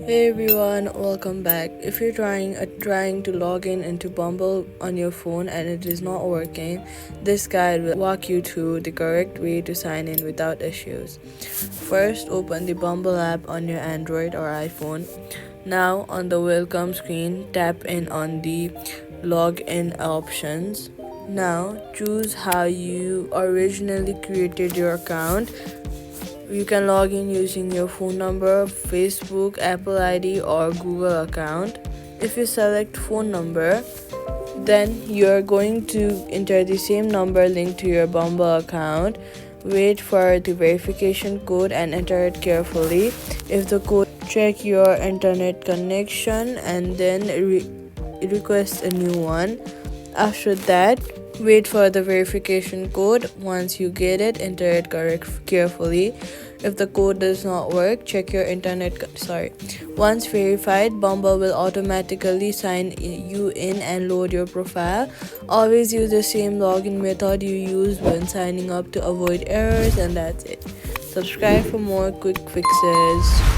Hey everyone, welcome back. If you're trying to log in into Bumble on your phone and it is not working, this guide will walk you through the correct way to sign in without issues. First, open the Bumble app on your Android or iPhone. Now, on the welcome screen, tap in on the login options. Now, choose how you originally created your account. You can log in using your phone number, Facebook, Apple ID, or Google account. If you select phone number, then you're going to enter the same number linked to your Bumble account. Wait for the verification code and enter it carefully. If the code, check your internet connection and then request a new one. After that, wait for the verification code. Once you get it, enter it carefully. If the code does not work, check your Once verified, Bumble will automatically sign you in and load your profile. Always use the same login method you used when signing up to avoid errors, and that's it. Subscribe for more quick fixes.